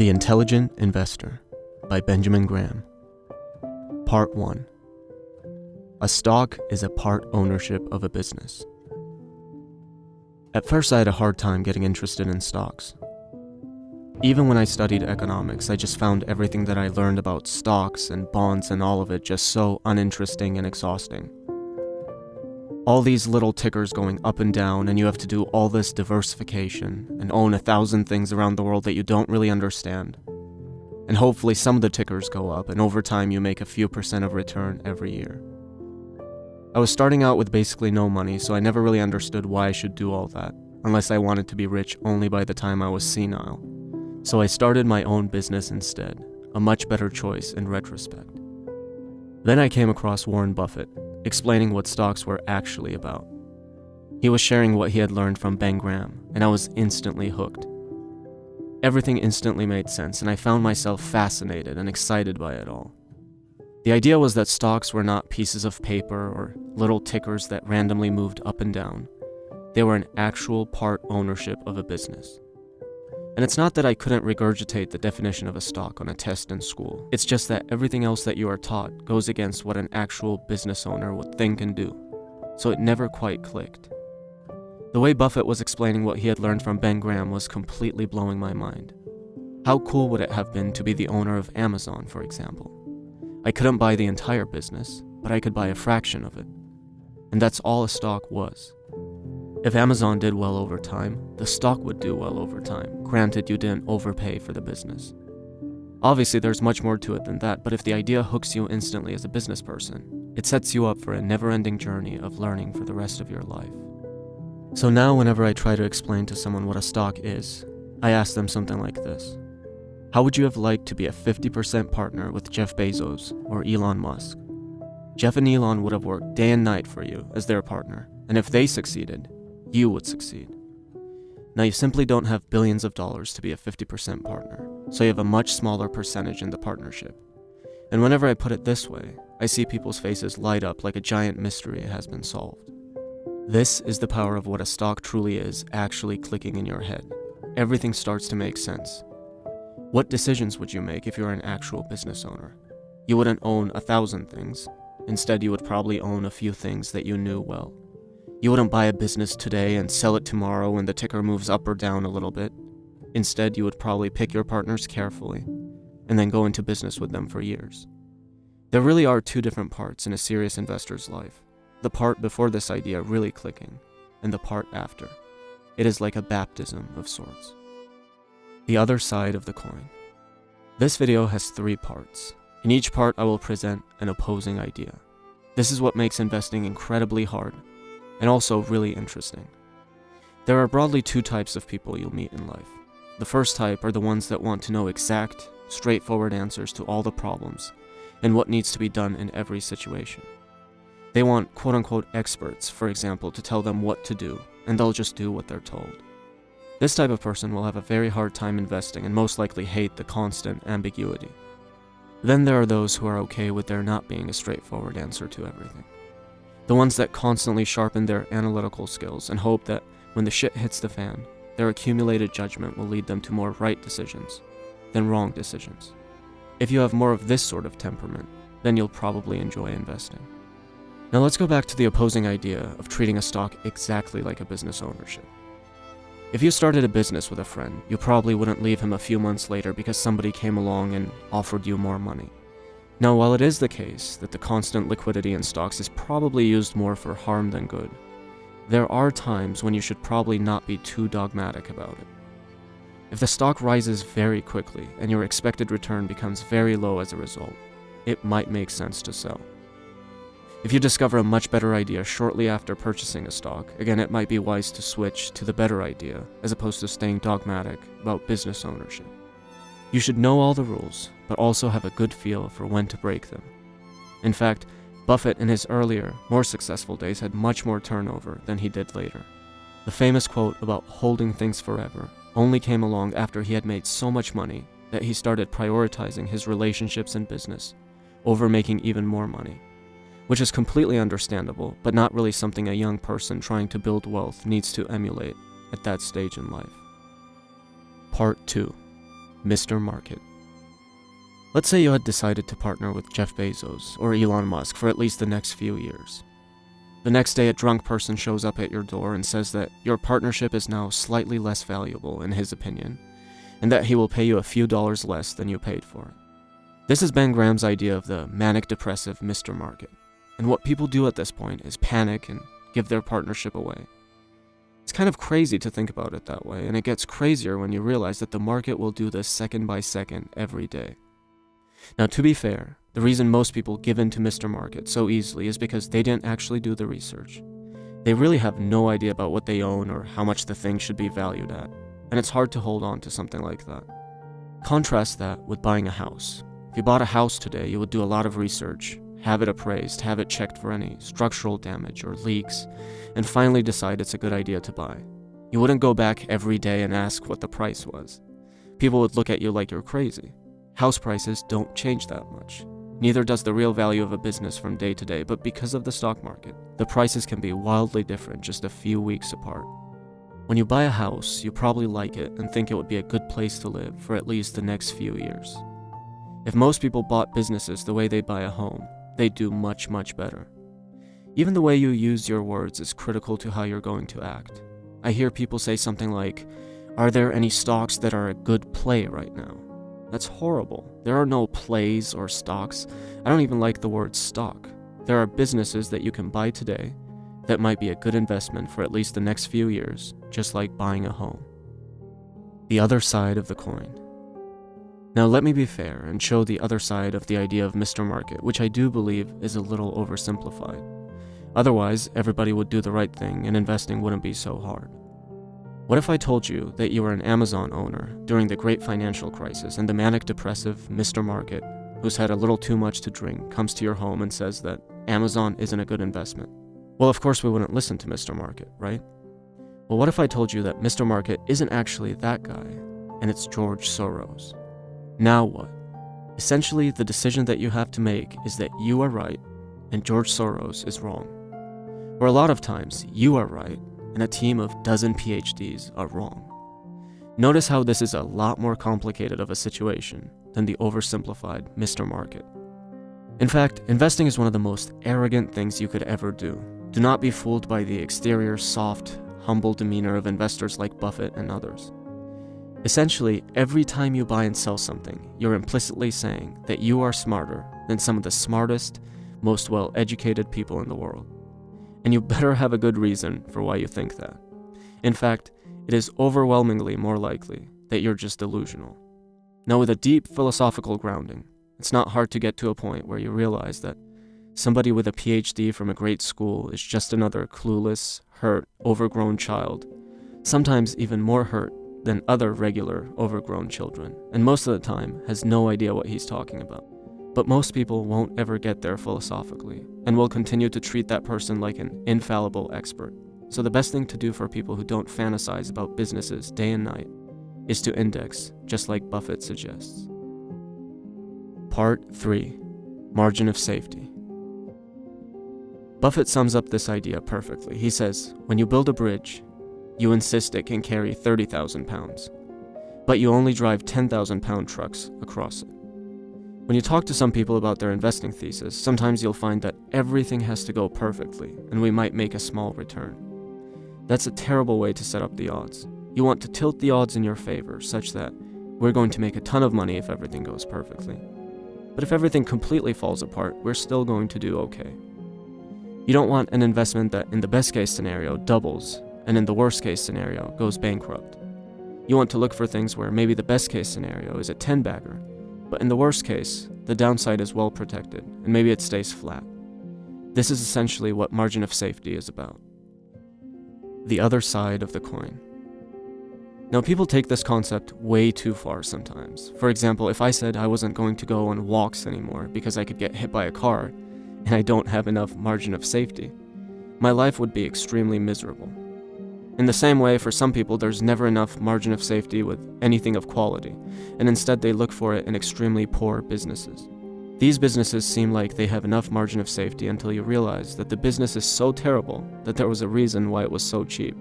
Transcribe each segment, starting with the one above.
The Intelligent Investor by Benjamin Graham. Part 1. A stock is a part ownership of a business. At first, I had a hard time getting interested in stocks. Even when I studied economics, I just found everything that I learned about stocks and bonds and all of it just so uninteresting and exhausting. All these little tickers going up and down, and you have to do all this diversification and own 1,000 things around the world that you don't really understand. And hopefully some of the tickers go up, and over time you make a few % of return every year. I was starting out with basically no money, so I never really understood why I should do all that, unless I wanted to be rich only by the time I was senile. So I started my own business instead, a much better choice in retrospect. Then I came across Warren Buffett, explaining what stocks were actually about. He was sharing what he had learned from Ben Graham, and I was instantly hooked. Everything instantly made sense, and I found myself fascinated and excited by it all. The idea was that stocks were not pieces of paper or little tickers that randomly moved up and down. They were an actual part ownership of a business. And it's not that I couldn't regurgitate the definition of a stock on a test in school. It's just that everything else that you are taught goes against what an actual business owner would think and do. So it never quite clicked. The way Buffett was explaining what he had learned from Ben Graham was completely blowing my mind. How cool would it have been to be the owner of Amazon, for example? I couldn't buy the entire business, but I could buy a fraction of it. And that's all a stock was. If Amazon did well over time, the stock would do well over time, granted you didn't overpay for the business. Obviously, there's much more to it than that, but if the idea hooks you instantly as a business person, it sets you up for a never-ending journey of learning for the rest of your life. So now whenever I try to explain to someone what a stock is, I ask them something like this. How would you have liked to be a 50% partner with Jeff Bezos or Elon Musk? Jeff and Elon would have worked day and night for you as their partner, and if they succeeded, you would succeed. Now you simply don't have billions of dollars to be a 50% partner, so you have a much smaller percentage in the partnership. And whenever I put it this way, I see people's faces light up like a giant mystery has been solved. This is the power of what a stock truly is actually clicking in your head. Everything starts to make sense. What decisions would you make if you were an actual business owner? You wouldn't own 1,000 things. Instead, you would probably own a few things that you knew well. You wouldn't buy a business today and sell it tomorrow when the ticker moves up or down a little bit. Instead, you would probably pick your partners carefully and then go into business with them for years. There really are two different parts in a serious investor's life. The part before this idea really clicking, and the part after. It is like a baptism of sorts. The other side of the coin. This video has 3 parts. In each part, I will present an opposing idea. This is what makes investing incredibly hard, and also really interesting. There are broadly 2 types of people you'll meet in life. The first type are the ones that want to know exact, straightforward answers to all the problems, and what needs to be done in every situation. They want quote-unquote experts, for example, to tell them what to do, and they'll just do what they're told. This type of person will have a very hard time investing and most likely hate the constant ambiguity. Then there are those who are okay with there not being a straightforward answer to everything. The ones that constantly sharpen their analytical skills and hope that when the shit hits the fan, their accumulated judgment will lead them to more right decisions than wrong decisions. If you have more of this sort of temperament, then you'll probably enjoy investing. Now let's go back to the opposing idea of treating a stock exactly like a business ownership. If you started a business with a friend, you probably wouldn't leave him a few months later because somebody came along and offered you more money. Now, while it is the case that the constant liquidity in stocks is probably used more for harm than good, there are times when you should probably not be too dogmatic about it. If the stock rises very quickly and your expected return becomes very low as a result, it might make sense to sell. If you discover a much better idea shortly after purchasing a stock, again, it might be wise to switch to the better idea as opposed to staying dogmatic about business ownership. You should know all the rules, but also have a good feel for when to break them. In fact, Buffett in his earlier, more successful days had much more turnover than he did later. The famous quote about holding things forever only came along after he had made so much money that he started prioritizing his relationships and business over making even more money, which is completely understandable, but not really something a young person trying to build wealth needs to emulate at that stage in life. Part 2. Mr. Market. Let's say you had decided to partner with Jeff Bezos or Elon Musk for at least the next few years. The next day, a drunk person shows up at your door and says that your partnership is now slightly less valuable in his opinion, and that he will pay you a few dollars less than you paid for it. This is Ben Graham's idea of the manic-depressive Mr. Market, and what people do at this point is panic and give their partnership away. It's kind of crazy to think about it that way, and it gets crazier when you realize that the market will do this second by second every day. Now, to be fair, the reason most people give in to Mr. Market so easily is because they didn't actually do the research. They really have no idea about what they own or how much the thing should be valued at, and it's hard to hold on to something like that. Contrast that with buying a house. If you bought a house today, you would do a lot of research, have it appraised, have it checked for any structural damage or leaks, and finally decide it's a good idea to buy. You wouldn't go back every day and ask what the price was. People would look at you like you're crazy. House prices don't change that much. Neither does the real value of a business from day to day, but because of the stock market, the prices can be wildly different just a few weeks apart. When you buy a house, you probably like it and think it would be a good place to live for at least the next few years. If most people bought businesses the way they buy a home, they'd do much, much better. Even the way you use your words is critical to how you're going to act. I hear people say something like, "Are there any stocks that are a good play right now?" That's horrible. There are no plays or stocks. I don't even like the word stock. There are businesses that you can buy today that might be a good investment for at least the next few years, just like buying a home. The other side of the coin. Now let me be fair and show the other side of the idea of Mr. Market, which I do believe is a little oversimplified. Otherwise, everybody would do the right thing and investing wouldn't be so hard. What if I told you that you were an Amazon owner during the great financial crisis and the manic-depressive Mr. Market, who's had a little too much to drink, comes to your home and says that Amazon isn't a good investment? Well, of course we wouldn't listen to Mr. Market, right? Well, what if I told you that Mr. Market isn't actually that guy, and it's George Soros? Now what? Essentially, the decision that you have to make is that you are right and George Soros is wrong. Or a lot of times, you are right and a team of dozen PhDs are wrong. Notice how this is a lot more complicated of a situation than the oversimplified Mr. Market. In fact, investing is one of the most arrogant things you could ever do. Do not be fooled by the exterior, soft, humble demeanor of investors like Buffett and others. Essentially, every time you buy and sell something, you're implicitly saying that you are smarter than some of the smartest, most well-educated people in the world. And you better have a good reason for why you think that. In fact, it is overwhelmingly more likely that you're just delusional. Now, with a deep philosophical grounding, it's not hard to get to a point where you realize that somebody with a PhD from a great school is just another clueless, hurt, overgrown child, sometimes even more hurt than other regular, overgrown children, and most of the time has no idea what he's talking about. But most people won't ever get there philosophically, and will continue to treat that person like an infallible expert. So the best thing to do for people who don't fantasize about businesses day and night is to index, just like Buffett suggests. Part 3. Margin of Safety. Buffett sums up this idea perfectly. He says, when you build a bridge, you insist it can carry 30,000 pounds, but you only drive 10,000-pound trucks across it. When you talk to some people about their investing thesis, sometimes you'll find that everything has to go perfectly, and we might make a small return. That's a terrible way to set up the odds. You want to tilt the odds in your favor, such that we're going to make a ton of money if everything goes perfectly. But if everything completely falls apart, we're still going to do okay. You don't want an investment that, in the best-case scenario, doubles, and in the worst-case scenario, goes bankrupt. You want to look for things where maybe the best-case scenario is a 10-bagger, but in the worst case, the downside is well protected, and maybe it stays flat. This is essentially what margin of safety is about. The other side of the coin. Now, people take this concept way too far sometimes. For example, if I said I wasn't going to go on walks anymore because I could get hit by a car, and I don't have enough margin of safety, my life would be extremely miserable. In the same way, for some people, there's never enough margin of safety with anything of quality, and instead they look for it in extremely poor businesses. These businesses seem like they have enough margin of safety until you realize that the business is so terrible that there was a reason why it was so cheap.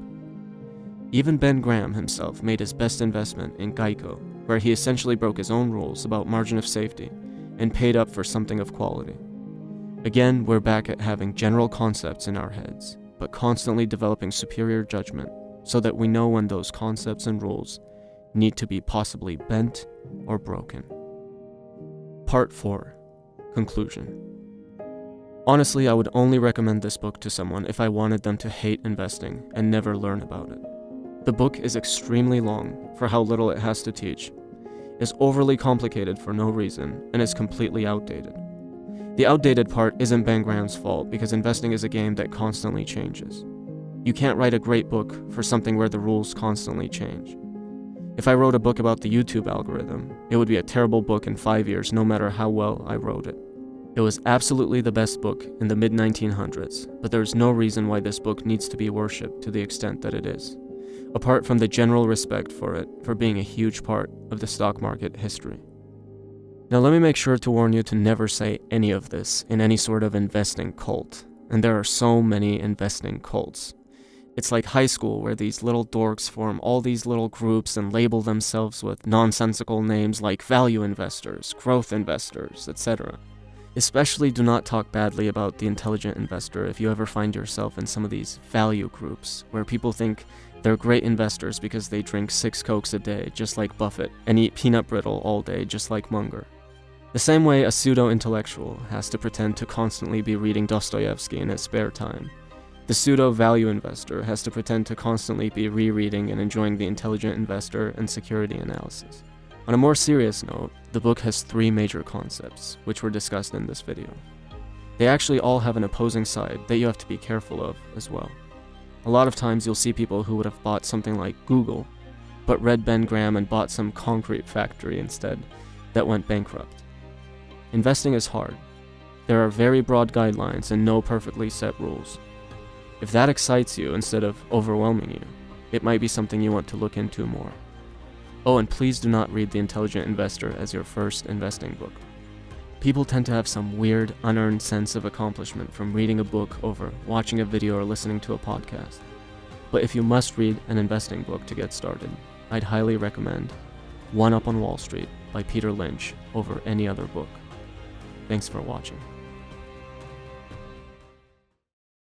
Even Ben Graham himself made his best investment in Geico, where he essentially broke his own rules about margin of safety and paid up for something of quality. Again, we're back at having general concepts in our heads, but constantly developing superior judgment so that we know when those concepts and rules need to be possibly bent or broken. Part 4. Conclusion. Honestly, I would only recommend this book to someone if I wanted them to hate investing and never learn about it. The book is extremely long for how little it has to teach, is overly complicated for no reason, and is completely outdated. The outdated part isn't Ben Graham's fault because investing is a game that constantly changes. You can't write a great book for something where the rules constantly change. If I wrote a book about the YouTube algorithm, it would be a terrible book in 5 years no matter how well I wrote it. It was absolutely the best book in the mid-1900s, but there's no reason why this book needs to be worshipped to the extent that it is, apart from the general respect for it for being a huge part of the stock market history. Now let me make sure to warn you to never say any of this in any sort of investing cult, and there are so many investing cults. It's like high school where these little dorks form all these little groups and label themselves with nonsensical names like value investors, growth investors, etc. Especially do not talk badly about the intelligent investor if you ever find yourself in some of these value groups where people think they're great investors because they drink 6 Cokes a day just like Buffett and eat peanut brittle all day just like Munger. The same way a pseudo-intellectual has to pretend to constantly be reading Dostoevsky in his spare time, the pseudo-value investor has to pretend to constantly be rereading and enjoying the intelligent investor and security analysis. On a more serious note, the book has 3 major concepts, which were discussed in this video. They actually all have an opposing side that you have to be careful of as well. A lot of times you'll see people who would have bought something like Google, but read Ben Graham and bought some concrete factory instead that went bankrupt. Investing is hard. There are very broad guidelines and no perfectly set rules. If that excites you instead of overwhelming you, it might be something you want to look into more. Oh, and please do not read The Intelligent Investor as your first investing book. People tend to have some weird, unearned sense of accomplishment from reading a book over watching a video or listening to a podcast. But if you must read an investing book to get started, I'd highly recommend One Up on Wall Street by Peter Lynch over any other book. Thanks for watching.